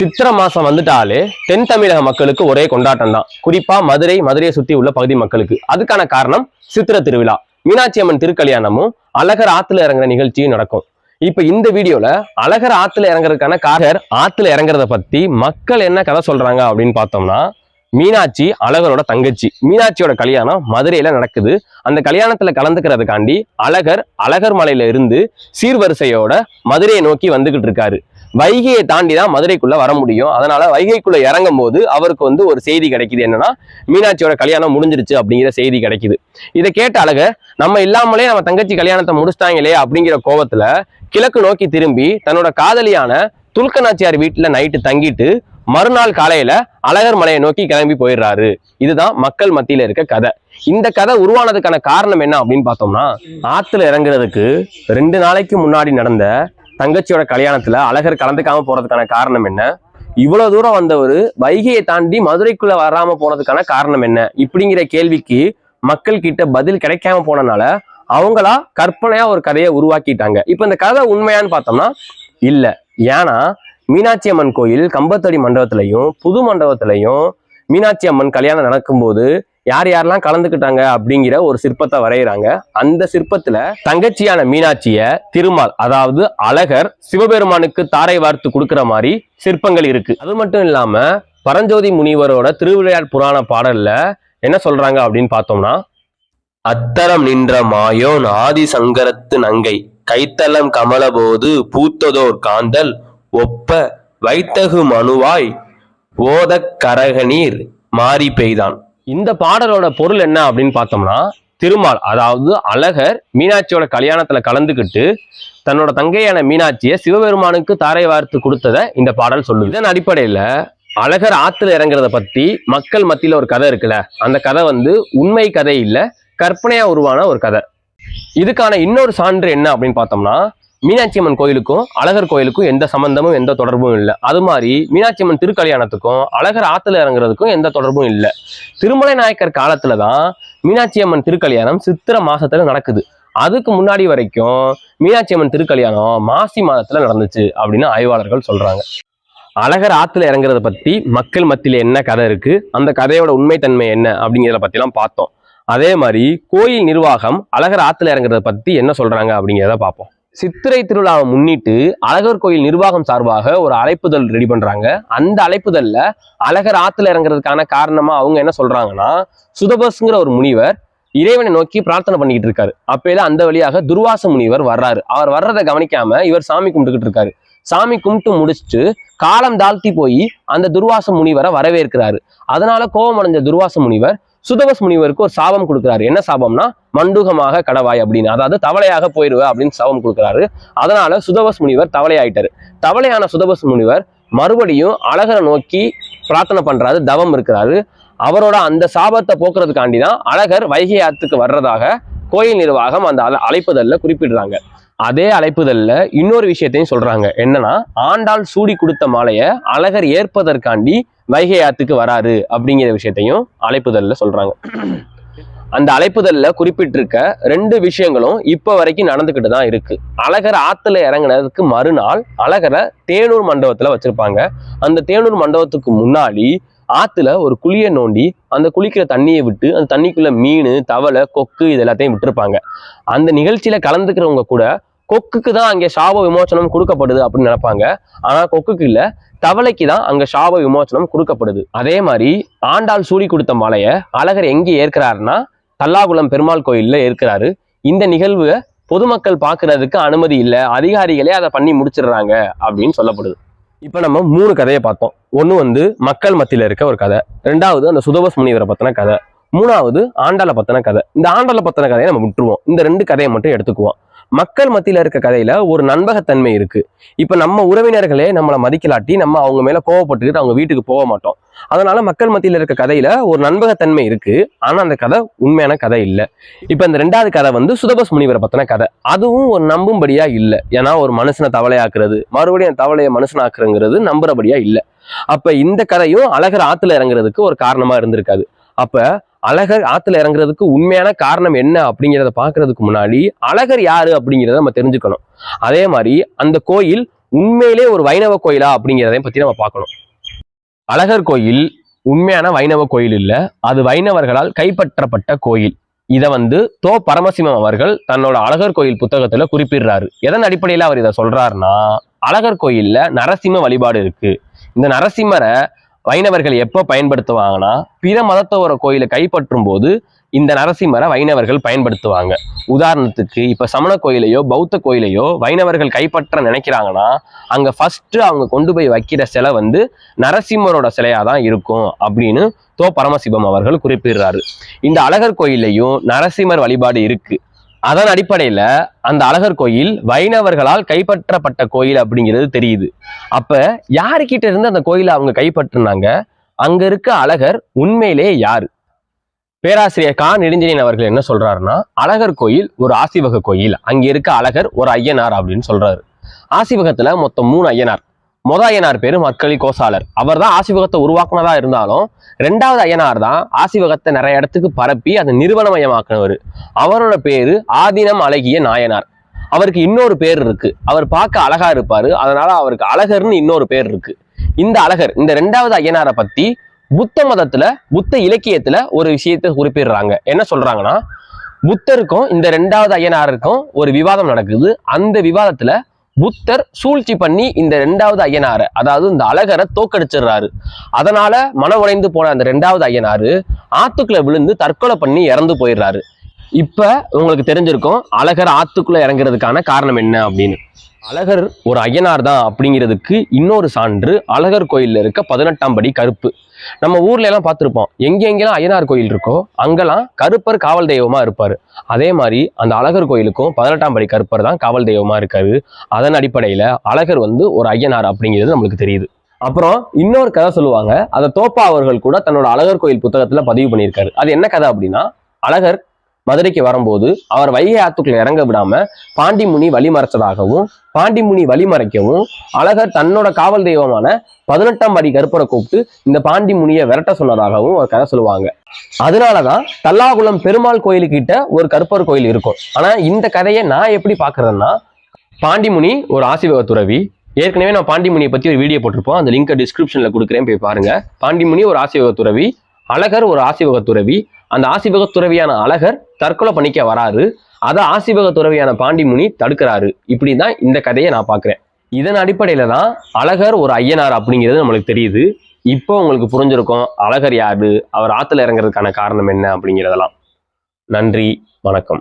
சித்திரை மாசம் வந்துட்டாலே தென் தமிழக மக்களுக்கு ஒரே கொண்டாட்டம் தான். குறிப்பா மதுரையை சுத்தி உள்ள பகுதி மக்களுக்கு. அதுக்கான காரணம் சித்திரை திருவிழா. மீனாட்சி அம்மன் திருக்கல்யாணமும் அழகர் ஆத்துல இறங்குற நிகழ்ச்சியும் நடக்கும். இப்ப இந்த வீடியோல அழகர் ஆத்துல இறங்குறதுக்கான ஆத்துல இறங்குறத பத்தி மக்கள் என்ன கதை சொல்றாங்க அப்படின்னு பார்த்தோம்னா, மீனாட்சி அழகரோட தங்கச்சி. மீனாட்சியோட கல்யாணம் மதுரையில நடக்குது. அந்த கல்யாணத்துல கலந்துக்கிறதுக்காண்டி அழகர் மலையில இருந்து சீர்வரிசையோட மதுரையை நோக்கி வந்துகிட்டு இருக்காரு. வைகையை தாண்டி தான் மதுரைக்குள்ள வர முடியும். அதனால வைகைக்குள்ள இறங்கும் போது அவருக்கு ஒரு செய்தி கிடைக்குது. என்னன்னா, மீனாட்சியோட கல்யாணம் முடிஞ்சிருச்சு அப்படிங்கிற செய்தி கிடைக்குது. இதை கேட்ட அழகர், நம்ம இல்லாமலே நம்ம தங்கச்சி கல்யாணத்தை முடிச்சிட்டாங்களே அப்படிங்கிற கோபத்துல கிழக்கு நோக்கி திரும்பி தன்னோட காதலியான துல்கநாச்சியார் வீட்டுல நைட்டு தங்கிட்டு மறுநாள் காலையில அழகர் மலையை நோக்கி கிளம்பி போயிடுறாரு. இதுதான் மக்கள் மத்தியில இருக்க கதை. இந்த கதை உருவானதுக்கான காரணம் என்ன அப்படின்னு பார்த்தோம்னா, ஆத்துல இறங்குறதுக்கு 2 நாளைக்கு முன்னாடி நடந்த தங்கச்சியோட கல்யாணத்துல அழகர் கலந்துக்காம போறதுக்கான காரணம் என்ன, இவ்வளவு தூரம் வந்தவர் வைகையை தாண்டி மதுரைக்குள்ள வராம போனதுக்கான காரணம் என்ன, இப்படிங்கிற கேள்விக்கு மக்கள் கிட்ட பதில் கிடைக்காம போனனால அவங்களா கற்பனையா ஒரு கதையை உருவாக்கிட்டாங்க. இப்ப இந்த கதை உண்மையான்னு பார்த்தோம்னா இல்ல. ஏன்னா, மீனாட்சி அம்மன் கோயில் கம்பத்தடி மண்டபத்திலையும் புது மண்டபத்திலையும் மீனாட்சி அம்மன் கல்யாணம் நடக்கும்போது யாரெல்லாம் கலந்துக்கிட்டாங்க அப்படிங்கிற ஒரு சிற்பத்தை வரைகிறாங்க. அந்த சிற்பத்துல தங்கச்சியான மீனாட்சிய திருமால், அதாவது அழகர், சிவபெருமானுக்கு தாரை வார்த்து கொடுக்குற மாதிரி சிற்பங்கள் இருக்கு. அது மட்டும் இல்லாம பரஞ்சோதி முனிவரோட திருவிளையாட் புராண பாடல்ல என்ன சொல்றாங்க அப்படின்னு பார்த்தோம்னா, அத்தரம் நின்ற மாயோன் ஆதி சங்கரத்து நங்கை கைத்தலம் கமலபோது பூத்ததோர் காந்தல் ஒப்ப வைத்தகு மனுவாய் ஓதக் கரகநீர் மாறி பெய்தான். இந்த பாடலோட பொருள் என்ன அப்படின்னு பார்த்தோம்னா, திருமால், அதாவது அழகர் மீனாட்சியோட கல்யாணத்துல கலந்துக்கிட்டு தன்னோட தங்கையான மீனாட்சியை சிவபெருமானுக்கு தாரை வார்த்து கொடுத்ததை இந்த பாடல் சொல்லுது. இதன் அடிப்படையில அழகர் ஆத்துல இறங்குறத பத்தி மக்கள் மத்தியில ஒரு கதை இருக்குல்ல, அந்த கதை உண்மை கதை இல்ல, கற்பனையா உருவான ஒரு கதை. இதுக்கான இன்னொரு சான்று என்ன அப்படின்னு பார்த்தோம்னா, மீனாட்சி அம்மன் கோயிலுக்கும் அழகர் கோயிலுக்கும் எந்த சம்பந்தமும் எந்த தொடர்பும் இல்லை. அது மாதிரி மீனாட்சி அம்மன் திருக்கல்யாணத்துக்கும் அழகர் ஆத்துல இறங்குறதுக்கும் எந்த தொடர்பும் இல்லை. திருமலை நாயக்கர் காலத்துலதான் மீனாட்சி அம்மன் திருக்கல்யாணம் சித்திரை மாசத்துல நடக்குது. அதுக்கு முன்னாடி வரைக்கும் மீனாட்சி அம்மன் திருக்கல்யாணம் மாசி மாதத்துல நடந்துச்சு அப்படின்னு ஆய்வாளர்கள் சொல்றாங்க. அழகர் ஆத்துல இறங்குறத பத்தி மக்கள் மத்தியில என்ன கதை இருக்கு, அந்த கதையோட உண்மைத்தன்மை என்ன அப்படிங்கிறத பத்தி எல்லாம் பார்த்தோம். அதே மாதிரி கோயில் நிர்வாகம் அழகர் ஆத்துல இறங்குறத பத்தி என்ன சொல்றாங்க அப்படிங்கிறத பார்ப்போம். சித்திரை திருவிழாவை முன்னிட்டு அழகர் கோயில் நிர்வாகம் சார்பாக ஒரு அழைப்புதல் ரெடி பண்றாங்க. அந்த அழைப்புதல்ல அழகர் ஆத்துல இறங்குறதுக்கான காரணமா அவங்க என்ன சொல்றாங்கன்னா, சுதபஸ்ங்கிற ஒரு முனிவர் இறைவனை நோக்கி பிரார்த்தனை பண்ணிக்கிட்டு இருக்காரு. அப்பயில அந்த வழியாக துர்வாச முனிவர் வர்றாரு. அவர் வர்றதை கவனிக்காம இவர் சாமி கும்பிட்டுக்கிட்டு இருக்காரு. சாமி கும்பிட்டு முடிச்சுட்டு காலம் தாழ்த்தி போய் அந்த துர்வாச முனிவரை வரவேற்கிறாரு. அதனால கோபம் அடைஞ்ச துர்வாச முனிவர் சுதபஸ் முனிவருக்கு ஒரு சாபம் கொடுக்குறாரு. என்ன சாபம்னா, மண்டூகமாக கடவாய் அப்படின்னு, அதாவது தவளையாக போயிடுவ அப்படின்னு சாபம் கொடுக்குறாரு. அதனால சுதபஸ் முனிவர் தவளையாயிட்டாரு. தவளையான சுதபஸ் முனிவர் மறுபடியும் அழகரை நோக்கி பிரார்த்தனை பண்றாரு, தவம் இருக்கிறாரு. அவரோட அந்த சாபத்தை போக்குறதுக்காண்டிதான் அழகர் வைகை ஆத்துக்கு வர்றதாக கோயில் நிர்வாகம் அந்த அழைப்புதல்ல குறிப்பிடுறாங்க. அதே அழைப்புதல்ல இன்னொரு விஷயத்தையும் சொல்றாங்க. என்னன்னா, ஆண்டாள் சூடி கொடுத்த மாலையை அழகர் ஏற்பதற்காண்டி வைகை ஆத்துக்கு வராரு அப்படிங்கிற விஷயத்தையும் அழைப்புதல்ல சொல்றாங்க. அந்த அழைப்புதல்ல குறிப்பிட்டிருக்க 2 விஷயங்களும் இப்ப வரைக்கும் நடந்துகிட்டு தான் இருக்கு. அழகர் ஆத்துல இறங்குனதுக்கு மறுநாள் அழகரை தேனூர் மண்டபத்துல வச்சிருப்பாங்க. அந்த தேனூர் மண்டபத்துக்கு முன்னாடி ஆத்துல ஒரு குழியை நோண்டி அந்த குளிக்கிற தண்ணியை விட்டு அந்த தண்ணிக்குள்ள மீன், தவளை, கொக்கு இது எல்லாத்தையும் விட்டுருப்பாங்க. அந்த நிகழ்ச்சியில கலந்துக்கிறவங்க கூட கொக்குக்கு தான் அங்கே சாப விமோசனம் கொடுக்கப்படுது அப்படின்னு நினைப்பாங்க. ஆனா கொக்குக்கு இல்ல, தவளைக்கு தான் அங்க சாப விமோசனம் கொடுக்கப்படுது. அதே மாதிரி ஆண்டாள் சூடி கொடுத்த மாலையை அழகர் எங்கே ஏற்கிறாருன்னா, தல்லாகுளம் பெருமாள் கோயில்ல ஏற்கிறாரு. இந்த நிகழ்வு பொதுமக்கள் பார்க்கறதுக்கு அனுமதி இல்லை, அதிகாரிகளே அதை பண்ணி முடிச்சிடுறாங்க அப்படின்னு சொல்லப்படுது. இப்ப நம்ம 3 கதையை பார்த்தோம். ஒண்ணு மக்கள் மத்தியில இருக்க ஒரு கதை, 2வது அந்த சுதபஸ் முனிவரை பத்தின கதை, 3வது ஆண்டாளை பத்தின கதை. இந்த ஆண்டாளை பத்தின கதையை நம்ம விட்டுருவோம். இந்த 2 கதையை மட்டும் எடுத்துக்குவோம். மக்கள் மத்தியில இருக்க கதையில ஒரு நண்பகத்தன்மை இருக்கு. இப்ப நம்ம உறவினர்களே நம்மளை மதிக்கலாட்டி நம்ம அவங்க மேல கோவப்பட்டுக்கிட்டு அவங்க வீட்டுக்கு போக மாட்டோம். அதனால மக்கள் மத்தியில இருக்க கதையில ஒரு நண்பகத்தன்மை இருக்கு. ஆனா அந்த கதை உண்மையான கதை இல்லை. இப்ப இந்த 2வது கதை சுதபஸ் முனிவரை பத்தின கதை. அதுவும் ஒரு நம்பும்படியா இல்லை. ஏன்னா ஒரு மனுஷனை தவளையாக்குறது, மறுபடியும் தவளையை மனுஷனாக்குறங்கிறது நம்புறபடியா இல்லை. அப்ப இந்த கதையும் அழகர் ஆத்துல இறங்குறதுக்கு ஒரு காரணமா இருந்திருக்காது. அப்ப அழகர் ஆத்துல இறங்குறதுக்கு உண்மையான காரணம் என்ன அப்படிங்கிறத பாக்குறதுக்கு முன்னாடி அழகர் யாரு அப்படிங்கிறத நம்ம தெரிஞ்சுக்கணும். அதே மாதிரி அந்த கோயில் உண்மையிலே ஒரு வைணவ கோயிலா அப்படிங்கிறதையும் பத்தி நம்ம பார்க்கணும். அழகர் கோயில் உண்மையான வைணவ கோயில் இல்ல, அது வைணவர்களால் கைப்பற்றப்பட்ட கோயில். இதை தோ பரமசிவம் அவர்கள் தன்னோட அழகர் கோயில் புத்தகத்துல குறிப்பிடுறாரு. எதன் அடிப்படையில அவர் இதை சொல்றாருன்னா, அழகர் கோயில்ல நரசிம்ம வழிபாடு இருக்கு. இந்த நரசிம்மரை வைணவர்கள் எப்ப பயன்படுத்துவாங்கன்னா, பிற மதத்தவர கோயிலை கைப்பற்றும் போது இந்த நரசிம்மரை வைணவர்கள் பயன்படுத்துவாங்க. உதாரணத்துக்கு இப்ப சமண கோயிலையோ பௌத்த கோயிலையோ வைணவர்கள் கைப்பற்ற நினைக்கிறாங்கன்னா, அங்க ஃபர்ஸ்ட் அவங்க கொண்டு போய் வைக்கிற சிலை நரசிம்மரோட சிலையா தான் இருக்கும் அப்படின்னு தோ பரமசிவம் அவர்கள் குறிப்பிடுறாரு. இந்த அழகர் கோயிலையும் நரசிம்மர் வழிபாடு இருக்கு. அதன் அடிப்படையில அந்த அழகர் கோயில் வைணவர்களால் கைப்பற்றப்பட்ட கோயில் அப்படிங்கிறது தெரியுது. அப்ப யாருக்கிட்ட இருந்து அந்த கோயிலை அவங்க கைப்பற்றினாங்க? அங்க இருக்க அழகர் உண்மையிலே யாரு? பேராசிரியர் கா நெடுஞ்செழியன் அவர்கள் என்ன சொல்றாருன்னா, அழகர் கோயில் ஒரு ஆசிவக கோயில், அங்க இருக்க அழகர் ஒரு ஐயனார் அப்படின்னு சொல்றாரு. ஆசிவகத்துல மொத்தம் 3 ஐயனார். ஐயனார் பேரு மக்களி கோசாலர். அவர் தான் ஆசிவகத்தை உருவாக்குனதா இருந்தாலும் 2வது ஐயனார் தான் ஆசிவகத்தை நிறைய இடத்துக்கு பரப்பி அதை நிறுவனமயமாக்குனவர். அவரோட பேரு ஆதீனம் அழகிய நாயனார். அவருக்கு இன்னொரு பேர் இருக்கு. அவர் பார்க்க அழகா இருப்பாரு, அதனால அவருக்கு அழகர்னு இன்னொரு பேர் இருக்கு. இந்த அழகர், இந்த 2வது ஐயனாரை பத்தி புத்த மதத்துல புத்த இலக்கியத்துல ஒரு விஷயத்தை குறிப்பிடுறாங்க. என்ன சொல்றாங்கன்னா, புத்தருக்கும் இந்த 2வது ஐயனாருக்கும் ஒரு விவாதம் நடக்குது. அந்த விவாதத்துல புத்தர் சூழ்ச்சி பண்ணி இந்த 2வது ஐயனாரை, அதாவது இந்த அழகரை தோக்கடிச்சிடுறாரு. அதனால மன உடைந்து போன அந்த 2வது ஐயனாரு ஆத்துக்குள்ள விழுந்து தற்கொலை பண்ணி இறந்து போயிடுறாரு. இப்ப உங்களுக்கு தெரிஞ்சிருக்கும் அழகர் ஆத்துக்குள்ள இறங்குறதுக்கான காரணம் என்ன அப்படின்னு. அழகர் ஒரு ஐயனார் தான் அப்படிங்கிறதுக்கு இன்னொரு சான்று அழகர் கோயில்ல இருக்க 18ஆம் படி கருப்பு. நம்ம ஊர்ல எல்லாம் பார்த்திருப்போம், எங்கெங்கெல்லாம் ஐயனார் கோயில் இருக்கோ அங்கெல்லாம் கருப்பர் காவல் தெய்வமா இருப்பாரு. அதே மாதிரி அந்த அழகர் கோயிலுக்கும் 18ஆம் படி கருப்பர் தான் காவல் தெய்வமா இருக்காரு. அதன் அடிப்படையில அழகர் ஒரு ஐயனார் அப்படிங்கிறது நம்மளுக்கு தெரியுது. அப்புறம் இன்னொரு கதை சொல்லுவாங்க, அதை தோப்பா அவர்கள் கூட தன்னோட அழகர் கோயில் புத்தகத்துல பதிவு பண்ணியிருக்காரு. அது என்ன கதை அப்படின்னா, அழகர் மதுரைக்கு வரும்போது அவர் வைகை ஆத்துக்குள்ள இறங்க விடாம பாண்டிமுனி வழிமறைச்சதாகவும், பாண்டிமுனி வழிமறைக்கவும் அழகர் தன்னோட காவல் தெய்வமான 18ஆம் படி கருப்பரை கூப்பிட்டு இந்த பாண்டிமுனியை விரட்ட சொன்னதாகவும் ஒரு கதை சொல்லுவாங்க. அதனாலதான் தல்லாகுளம் பெருமாள் கோயிலுக்கிட்ட ஒரு கருப்பர் கோயில் இருக்கும். ஆனா இந்த கதையை நான் எப்படி பாக்குறேன்னா, பாண்டிமுனி ஒரு ஆசிவக துறவி. ஏற்கனவே நான் பாண்டிமுனியை பத்தி ஒரு வீடியோ போட்டிருப்போம், அந்த லிங்கை டிஸ்கிரிப்ஷன்ல கொடுக்குறேன், போய் பாருங்க. பாண்டிமுனி ஒரு ஆசிவக துறவி, அழகர் ஒரு ஆசிவக துறவி. அந்த ஆசிவக துறவியான அழகர் தற்கொலை பண்ணிக்க வராரு. அதை ஆசிவக துறவியான பாண்டிமுனி தடுக்கிறாரு. இப்படிதான் இந்த கதையை நான் பாக்குறேன். இதன் அடிப்படையில தான் அழகர் ஒரு ஐயனார் அப்படிங்கிறது நம்மளுக்கு தெரியுது. இப்போ உங்களுக்கு புரிஞ்சிருக்கும் அழகர் யாரு, அவர் ஆத்துல இறங்குறதுக்கான காரணம் என்ன அப்படிங்கிறதெல்லாம். நன்றி, வணக்கம்.